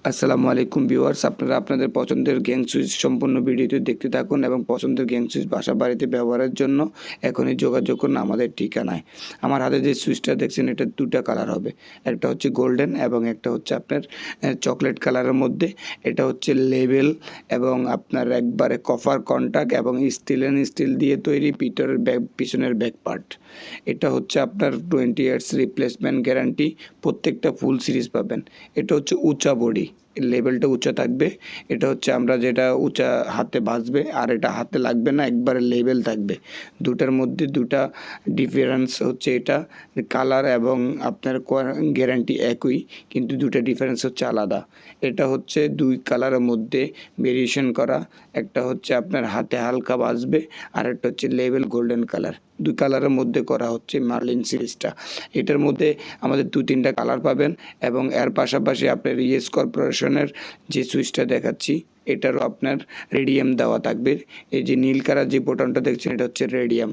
আসসালামু আলাইকুম ভিউয়ার্স, আপনারা আপনাদের পছন্দের গ্যাং সুইচ সম্পূর্ণ ভিডিওটি দেখতে থাকুন এবং পছন্দের গ্যাং সুইচ বাসা বাড়িতে ব্যবহারের জন্য এখনই যোগাযোগ করুন আমাদের ঠিকানায়। আমার হাতে যে সুইচটা দেখছেন এটা দুটা কালার হবে, একটা হচ্ছে গোল্ডেন এবং একটা হচ্ছে আপনার চকলেট কালারের মধ্যে। এটা হচ্ছে লেবেল এবং আপনার একবারে কপার কন্টাক্ট এবং স্টিল দিয়ে তৈরি পিছনের ব্যাক পার্ট। এটা হচ্ছে আপনার 20 ইয়ার্স রিপ্লেসমেন্ট গ্যারান্টি, প্রত্যেকটা ফুল সিরিজ পাবেন। এটা হচ্ছে উঁচা বডি, লেভেলটা উঁচা থাকবে। এটা হচ্ছে আমরা যেটা উঁচা হাতে বাজবে আর এটা হাতে লাগবে না, একবারে লেভেল থাকবে। দুটার মধ্যে দুটা ডিফারেন্স হচ্ছে, এটা কালার এবং আপনার গ্যারান্টি একই, কিন্তু দুটা ডিফারেন্স হচ্ছে আলাদা। এটা হচ্ছে দুই কালারের মধ্যে ভেরিয়েশন করা, একটা হচ্ছে আপনার হাতে হালকা বাজবে আর একটা হচ্ছে লেভেল গোল্ডেন কালার। দুই কালারের মধ্যে করা হচ্ছে মার্লিন সিরিজটা। এটার মধ্যে আমাদের 2-3টা কালার পাবেন এবং এর পাশাপাশি আপনার ইয়েস কর্পোরেশনের যে সুইচটা দেখাচ্ছি এটারও আপনার রেডিয়াম দেওয়া থাকবে। এই যে নীল কালার যে বোতামটা দেখছেন এটা হচ্ছে রেডিয়াম।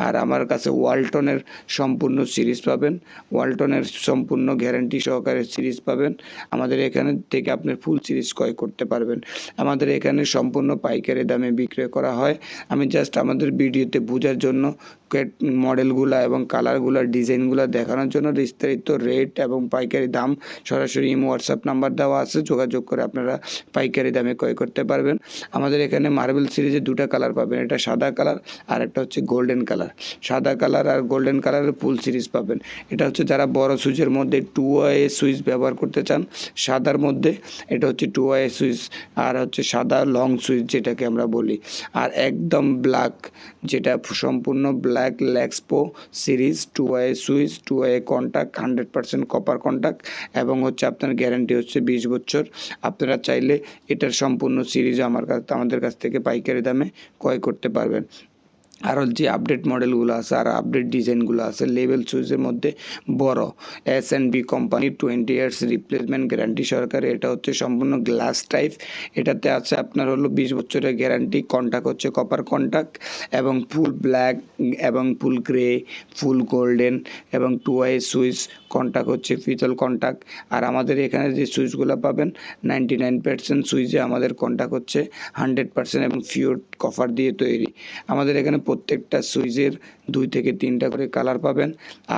আর আমার কাছে ওয়ালটনের সম্পূর্ণ সিরিজ পাবেন, ওয়ালটনের সম্পূর্ণ গ্যারান্টি সহকারে সিরিজ পাবেন। আমাদের এখানে থেকে আপনি ফুল সিরিজ ক্রয় করতে পারবেন। আমাদের এখানে সম্পূর্ণ পাইকারি দামে বিক্রয় করা হয়। আমি জাস্ট আমাদের ভিডিওতে বোঝার জন্য মডেলগুলো এবং কালারগুলো ডিজাইনগুলো দেখানোর জন্য বিস্তারিত রেট এবং পাইকারি দাম সরাসরি হোয়াটসঅ্যাপ নাম্বার দেওয়া আছে, যোগাযোগ করে আপনারা পাইকারি দামে ক্রয় করতে পারবেন। আমাদের এখানে মার্বেল সিরিজে দুটা কালার পাবেন, এটা সাদা কালার আর একটা হচ্ছে গোল্ডেন কালার। সাদা কালার আর গোল্ডেন কালারের ফুল সিরিজ পাবেন। এটা হচ্ছে যারা বড় সুইচের মধ্যে 2-ওয়ে সুইচ ব্যবহার করতে চান, সাদার মধ্যে এটা হচ্ছে 2-ওয়ে সুইচ আর হচ্ছে সাদা লং সুইচ যেটাকে আমরা বলি। আর একদম ব্ল্যাক, যেটা সম্পূর্ণ ব্ল্যাক লেক্সপো series two way switch, two way contact, 100% copper contact এবং হচ্ছে আপনার গ্যারান্টি হচ্ছে 20 বছর। আপনারা চাইলে এটার সম্পূর্ণ সিরিজ আমাদের কাছ থেকে পাইকারি দামে ক্রয় করতে পারবেন। আরও যে আপডেট মডেলগুলো আছে আর আপডেট ডিজাইনগুলো আছে, লেভেল সুইচের মধ্যে বড় S&B company 20 years replacement guarantee সরকারি। এটা হচ্ছে সম্পূর্ণ গ্লাস টাইপ, এটাতে আছে আপনার হলো 20 বছরের গ্যারান্টি। কন্টাক্ট হচ্ছে কপার কন্টাক্ট এবং ফুল ব্ল্যাক এবং ফুল গ্রে, ফুল গোল্ডেন এবং 2-ওয়ে সুইচ। কন্টাক্ট হচ্ছে পিতল কন্টাক্ট। আর আমাদের এখানে যে সুইচগুলো পাবেন 99% সুইচে আমাদের কন্টাক্ট হচ্ছে 100% এবং পিওর কপার দিয়ে তৈরি। আমাদের এখানে প্রত্যেকটা সুইচের 2 থেকে 3টা করে কালার পাবেন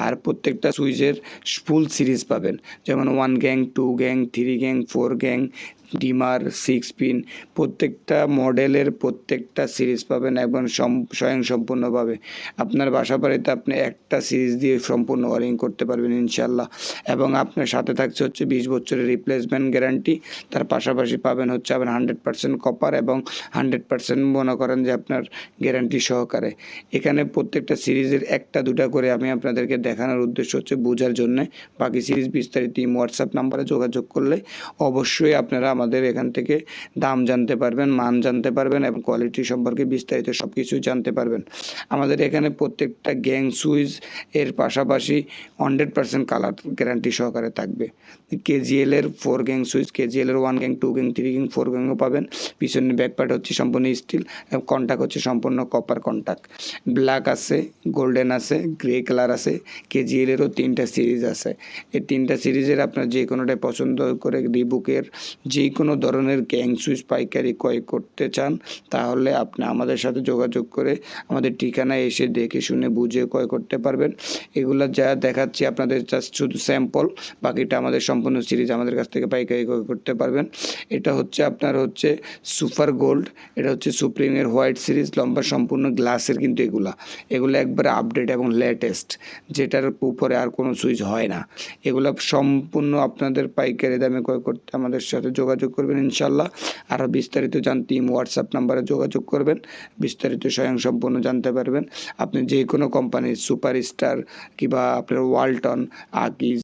আর প্রত্যেকটা সুইচের ফুল সিরিজ পাবেন, যেমন 1 gang, 2 gang, 3 gang, 4 gang, dimmer, 6 pin. প্রত্যেকটা মডেলের প্রত্যেকটা সিরিজ পাবেন এবং স্বয়ংসম্পূর্ণভাবে আপনার বাসা বাড়িতে আপনি একটা সিরিজ দিয়ে সম্পূর্ণ ওয়ারিং করতে পারবেন ইনশাল্লাহ। এবং আপনার সাথে থাকছে হচ্ছে 20 বছরের রিপ্লেসমেন্ট গ্যারান্টি। তার পাশাপাশি পাবেন হচ্ছে আপনার 100% কপার এবং 100% মনে করেন যে আপনার গ্যারান্টি সহকারে। এখানে প্রত্যেকটা সিরিজের 1-2টা করে আমি আপনাদেরকে দেখানোর উদ্দেশ্য হচ্ছে বোঝার জন্যে। বাকি সিরিজ বিস্তারিত হোয়াটসঅ্যাপ নাম্বারে যোগাযোগ করলে অবশ্যই আপনারা আমাদের এখান থেকে দাম জানতে পারবেন, মান জানতে পারবেন এবং কোয়ালিটি সম্পর্কে বিস্তারিত সব কিছুই জানতে পারবেন। আমাদের এখানে প্রত্যেকটা গ্যাং সুইচ এর পাশাপাশি 100% কালার গ্যারান্টি সহকারে থাকবে। KGL এর 4 গ্যাং সুইচ, KGL এর 1 গ্যাং, 2 গ্যাং, 3 গ্যাং, 4 গ্যাংও পাবেন। পিছনের ব্যাকপার্ট হচ্ছে সম্পূর্ণ স্টিল এবং কন্টাক্ট হচ্ছে সম্পূর্ণ কপার কন্টাক্ট। ব্ল্যাক আছে, গোল্ডেন আছে, গ্রে কালার আছে। KGL এরও 3টা সিরিজ আছে। এই 3টা সিরিজের আপনার যে কোনোটাই পছন্দ করে রিবুকের যে কোনো ধরনের গ্যাং সুইচ পাইকারি ক্রয় করতে চান তাহলে আপনি আমাদের সাথে যোগাযোগ করে আমাদের ঠিকানায় এসে দেখে শুনে বুঝে ক্রয় করতে পারবেন। এগুলো যা দেখাচ্ছি আপনাদের জাস্ট শুধু স্যাম্পল, বাকিটা আমাদের সম্পূর্ণ সিরিজ আমাদের কাছ থেকে পাইকারি ক্রয় করতে পারবেন। এটা হচ্ছে আপনার হচ্ছে সুপার গোল্ড, এটা হচ্ছে সুপ্রিমের হোয়াইট সিরিজ, লম্বা সম্পূর্ণ গ্লাসের, কিন্তু এগুলো একবারে আপডেট এবং লেটেস্ট, যেটার উপরে আর কোনো সুইচ হয় না। এগুলো সম্পূর্ণ আপনাদের পাইকারি দামে ক্রয় করতে আমাদের সাথে যোগাযোগ করবেন ইনশাল্লাহ। আরও বিস্তারিত জানতে হোয়াটসঅ্যাপ নাম্বারে যোগাযোগ করবেন, বিস্তারিত স্বয়ংসম্পূর্ণ জানতে পারবেন। আপনি যে কোনো কোম্পানির সুপারস্টার কিংবা আপনার ওয়ালটন, আকিজ